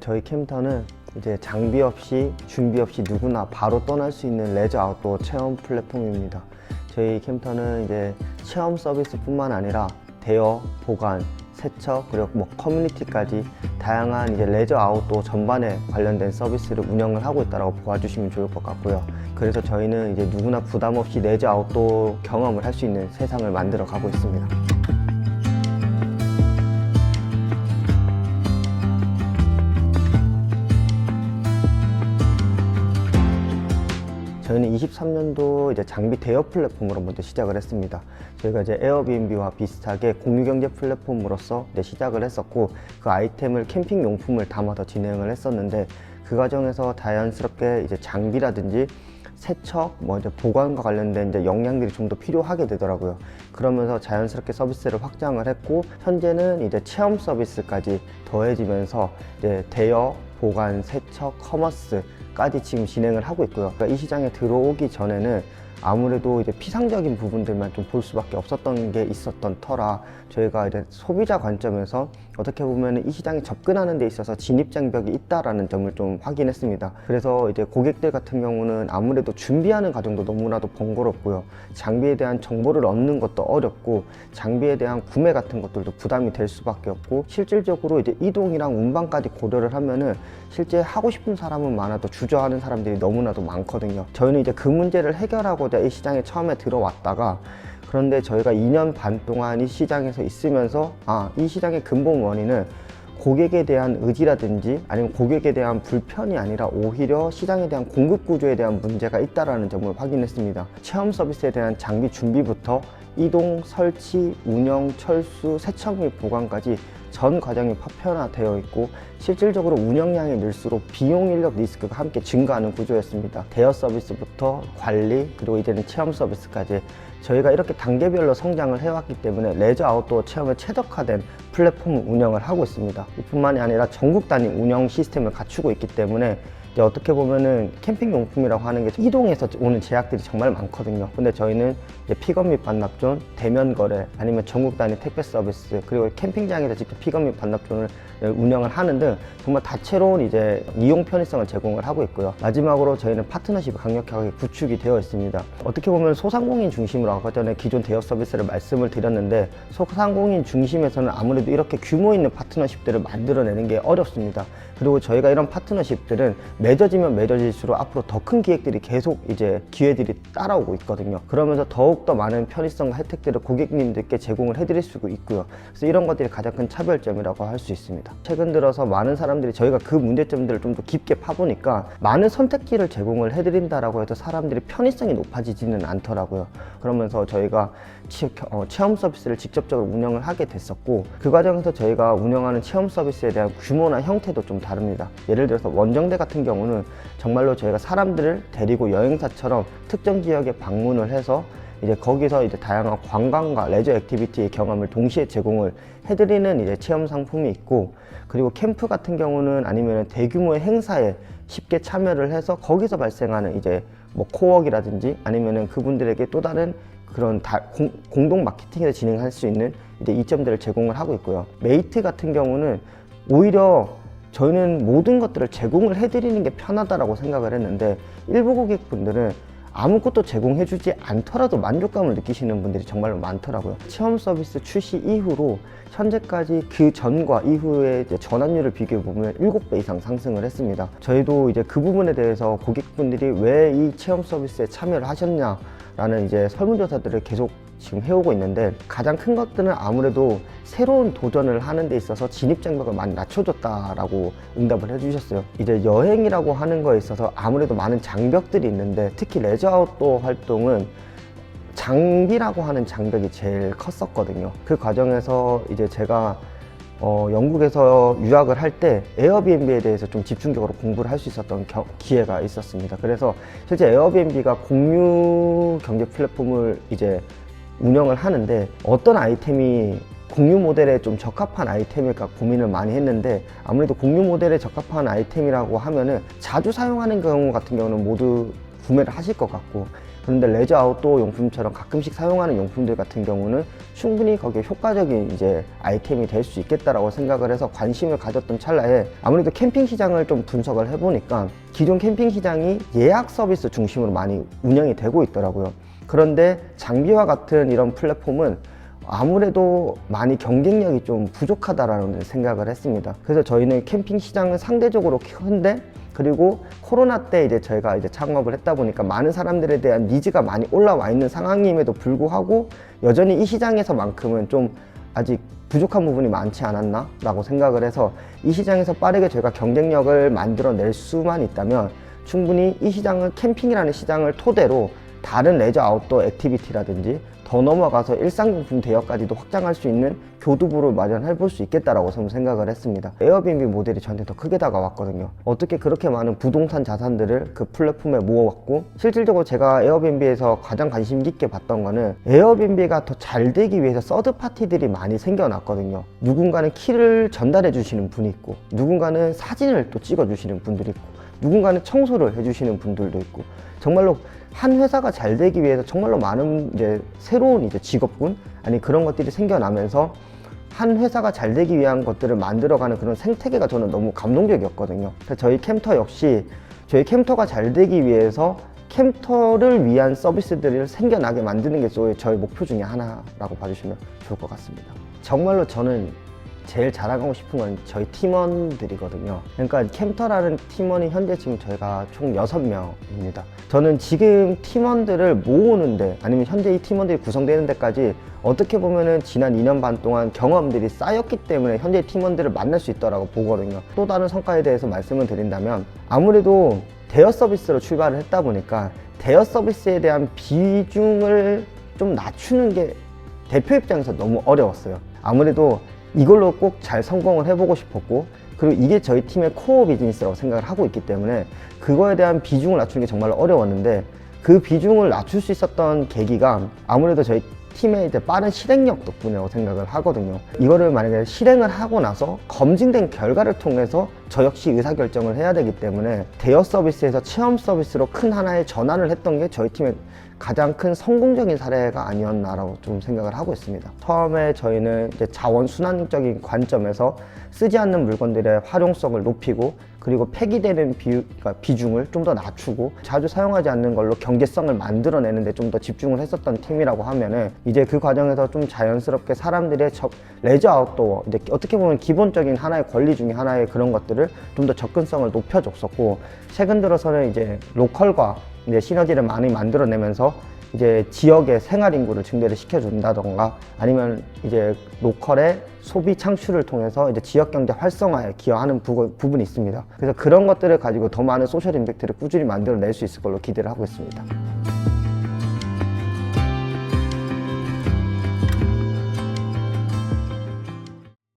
저희 캠터는 이제 장비 없이 준비 없이 누구나 바로 떠날 수 있는 레저 아웃도어 체험 플랫폼입니다. 저희 캠터는 이제 체험 서비스뿐만 아니라 대여, 보관, 세척, 그리고 커뮤니티까지 다양한 이제 레저 아웃도어 전반에 관련된 서비스를 운영을 하고 있다고 봐주시면 좋을 것 같고요. 그래서 저희는 이제 누구나 부담 없이 레저 아웃도어 경험을 할 수 있는 세상을 만들어 가고 있습니다. 저희는 23년도 이제 장비 대여 플랫폼으로 먼저 시작을 했습니다. 저희가 이제 에어비앤비와 비슷하게 공유경제 플랫폼으로서 이제 시작을 했었고, 그 아이템을 캠핑 용품을 담아서 진행을 했었는데, 그 과정에서 자연스럽게 이제 장비라든지 세척, 이제 보관과 관련된 이제 역량들이 좀 더 필요하게 되더라고요. 그러면서 자연스럽게 서비스를 확장을 했고, 현재는 이제 체험 서비스까지 더해지면서 이제 대여, 보관, 세척, 커머스까지 지금 진행을 하고 있고요. 그러니까 이 시장에 들어오기 전에는 아무래도 이제 피상적인 부분들만 좀 볼 수밖에 없었던 게 있었던 터라, 저희가 이제 소비자 관점에서 어떻게 보면 이 시장에 접근하는 데 있어서 진입장벽이 있다라는 점을 좀 확인했습니다. 그래서 이제 고객들 같은 경우는 아무래도 준비하는 과정도 너무나도 번거롭고요. 장비에 대한 정보를 얻는 것도 어렵고, 장비에 대한 구매 같은 것들도 부담이 될 수밖에 없고, 실질적으로 이제 이동이랑 운반까지 고려를 하면은 실제 하고 싶은 사람은 많아도 주저하는 사람들이 너무나도 많거든요. 저희는 이제 그 문제를 해결하고자 이 시장에 처음에 들어왔다가, 그런데 저희가 2년 반 동안 이 시장에서 있으면서 이 시장의 근본 원인은 고객에 대한 의지라든지 아니면 고객에 대한 불편이 아니라 오히려 시장에 대한 공급 구조에 대한 문제가 있다는 점을 확인했습니다. 체험 서비스에 대한 장비 준비부터 이동, 설치, 운영, 철수, 세척 및 보관까지 전 과정이 파편화되어 있고, 실질적으로 운영량이 늘수록 비용 인력 리스크가 함께 증가하는 구조였습니다. 대여 서비스부터 관리, 그리고 이제는 체험 서비스까지 저희가 이렇게 단계별로 성장을 해왔기 때문에 레저 아웃도어 체험에 최적화된 플랫폼 운영을 하고 있습니다. 이뿐만이 아니라 전국 단위 운영 시스템을 갖추고 있기 때문에 이제 어떻게 보면은 캠핑 용품이라고 하는 게 이동에서 오는 제약들이 정말 많거든요. 근데 저희는 이제 픽업 및 반납존, 대면 거래, 아니면 전국 단위 택배 서비스, 그리고 캠핑장에서 직접 픽업 및 반납존을 운영을 하는 등 정말 다채로운 이제 이용 편의성을 제공을 하고 있고요. 마지막으로 저희는 파트너십이 강력하게 구축이 되어 있습니다. 어떻게 보면 소상공인 중심으로 아까 전에 기존 대여 서비스를 말씀을 드렸는데, 소상공인 중심에서는 아무래도 이렇게 규모 있는 파트너십들을 만들어내는 게 어렵습니다. 그리고 저희가 이런 파트너십들은 맺어지면 맺어질수록 앞으로 더 큰 기획들이 계속 이제 기회들이 따라오고 있거든요. 그러면서 더욱더 많은 편의성과 혜택들을 고객님들께 제공을 해드릴 수 있고요. 그래서 이런 것들이 가장 큰 차별점이라고 할 수 있습니다. 최근 들어서 많은 사람들이 저희가 그 문제점들을 좀 더 깊게 파보니까 많은 선택지를 제공을 해드린다라고 해서 사람들이 편의성이 높아지지는 않더라고요. 그러면서 저희가 체험 서비스를 직접적으로 운영을 하게 됐었고, 그 과정에서 저희가 운영하는 체험 서비스에 대한 규모나 형태도 좀 다릅니다. 예를 들어서 원정대 같은 경우는 정말로 저희가 사람들을 데리고 여행사처럼 특정 지역에 방문을 해서 이제 거기서 이제 다양한 관광과 레저 액티비티의 경험을 동시에 제공을 해드리는 이제 체험 상품이 있고, 그리고 캠프 같은 경우는 아니면 대규모의 행사에 쉽게 참여를 해서 거기서 발생하는 이제 코워크라든지 아니면은 그분들에게 또 다른 그런 공동 마케팅에서 진행할 수 있는 이제 이점들을 제공을 하고 있고요. 메이트 같은 경우는 오히려 저희는 모든 것들을 제공을 해드리는 게 편하다라고 생각을 했는데, 일부 고객분들은 아무것도 제공해주지 않더라도 만족감을 느끼시는 분들이 정말로 많더라고요. 체험 서비스 출시 이후로 현재까지 그 전과 이후의 전환율을 비교해보면 7배 이상 상승을 했습니다. 저희도 이제 그 부분에 대해서 고객분들이 왜 이 체험 서비스에 참여를 하셨냐라는 이제 설문조사들을 계속 지금 해오고 있는데, 가장 큰 것들은 아무래도 새로운 도전을 하는 데 있어서 진입장벽을 많이 낮춰줬다라고 응답을 해주셨어요. 이제 여행이라고 하는 거에 있어서 아무래도 많은 장벽들이 있는데, 특히 레저 아웃도어 활동은 장비라고 하는 장벽이 제일 컸었거든요. 그 과정에서 이제 제가 영국에서 유학을 할 때 에어비앤비에 대해서 좀 집중적으로 공부를 할 수 있었던 기회가 있었습니다. 그래서 실제 에어비앤비가 공유 경제 플랫폼을 이제 운영을 하는데, 어떤 아이템이 공유 모델에 좀 적합한 아이템일까 고민을 많이 했는데, 아무래도 공유 모델에 적합한 아이템이라고 하면은 자주 사용하는 경우 같은 경우는 모두 구매를 하실 것 같고, 그런데 레저 아웃도어 용품처럼 가끔씩 사용하는 용품들 같은 경우는 충분히 거기에 효과적인 이제 아이템이 될 수 있겠다라고 생각을 해서 관심을 가졌던 찰나에 아무래도 캠핑 시장을 좀 분석을 해보니까 기존 캠핑 시장이 예약 서비스 중심으로 많이 운영이 되고 있더라고요. 그런데 장비와 같은 이런 플랫폼은 아무래도 많이 경쟁력이 좀 부족하다라는 생각을 했습니다. 그래서 저희는 캠핑 시장은 상대적으로 큰데, 그리고 코로나 때 이제 저희가 이제 창업을 했다 보니까 많은 사람들에 대한 니즈가 많이 올라와 있는 상황임에도 불구하고 여전히 이 시장에서만큼은 좀 아직 부족한 부분이 많지 않았나 라고 생각을 해서 이 시장에서 빠르게 저희가 경쟁력을 만들어낼 수만 있다면 충분히 이 시장을, 캠핑이라는 시장을 토대로 다른 레저 아웃도어 액티비티라든지 더 넘어가서 일상용품 대여까지도 확장할 수 있는 교두보를 마련해 볼 수 있겠다라고 저는 생각을 했습니다. 에어비앤비 모델이 저한테 더 크게 다가왔거든요. 어떻게 그렇게 많은 부동산 자산들을 그 플랫폼에 모아왔고, 실질적으로 제가 에어비앤비에서 가장 관심 깊게 봤던 거는 에어비앤비가 더 잘 되기 위해서 서드 파티들이 많이 생겨났거든요. 누군가는 키를 전달해 주시는 분이 있고, 누군가는 사진을 또 찍어 주시는 분들이 있고, 누군가는 청소를 해 주시는 분들도 있고, 정말로 한 회사가 잘 되기 위해서 정말로 많은 이제 새로운 이제 직업군 아니 그런 것들이 생겨나면서 한 회사가 잘 되기 위한 것들을 만들어가는 그런 생태계가 저는 너무 감동적이었거든요. 그래서 저희 캠터 역시 저희 캠터가 잘 되기 위해서 캠터를 위한 서비스들을 생겨나게 만드는 게 저희 목표 중에 하나라고 봐주시면 좋을 것 같습니다. 정말로 저는 제일 자랑하고 싶은 건 저희 팀원들이거든요. 그러니까 캠터라는 팀원이 현재 지금 저희가 총 6명입니다. 저는 지금 팀원들을 모으는데, 아니면 현재 이 팀원들이 구성되는 데까지 어떻게 보면은 지난 2년 반 동안 경험들이 쌓였기 때문에 현재 팀원들을 만날 수 있다고 보거든요. 또 다른 성과에 대해서 말씀을 드린다면, 아무래도 대여 서비스로 출발을 했다 보니까 대여 서비스에 대한 비중을 좀 낮추는 게 대표 입장에서 너무 어려웠어요. 아무래도 이걸로 꼭 잘 성공을 해보고 싶었고, 그리고 이게 저희 팀의 코어 비즈니스라고 생각을 하고 있기 때문에 그거에 대한 비중을 낮추는 게 정말 어려웠는데, 그 비중을 낮출 수 있었던 계기가 아무래도 저희 팀의 이제 빠른 실행력 덕분이라고 생각을 하거든요. 이거를 만약에 실행을 하고 나서 검증된 결과를 통해서 저 역시 의사결정을 해야 되기 때문에 대여 서비스에서 체험 서비스로 큰 하나의 전환을 했던 게 저희 팀의 가장 큰 성공적인 사례가 아니었나라고 좀 생각을 하고 있습니다. 처음에 저희는 이제 자원순환적인 관점에서 쓰지 않는 물건들의 활용성을 높이고, 그리고 폐기되는 비중을 좀 더 낮추고 자주 사용하지 않는 걸로 경제성을 만들어내는 데 좀 더 집중을 했었던 팀이라고 하면은, 이제 그 과정에서 좀 자연스럽게 사람들의 레저 아웃도어, 이제 어떻게 보면 기본적인 하나의 권리 중에 하나의 그런 것들을 좀 더 접근성을 높여줬었고, 최근 들어서는 이제 로컬과 이제 시너지를 많이 만들어내면서 이제 지역의 생활 인구를 증대를 시켜준다던가, 아니면 이제 로컬의 소비 창출을 통해서 이제 지역 경제 활성화에 기여하는 부분이 있습니다. 그래서 그런 것들을 가지고 더 많은 소셜 임팩트를 꾸준히 만들어낼 수 있을 걸로 기대를 하고 있습니다.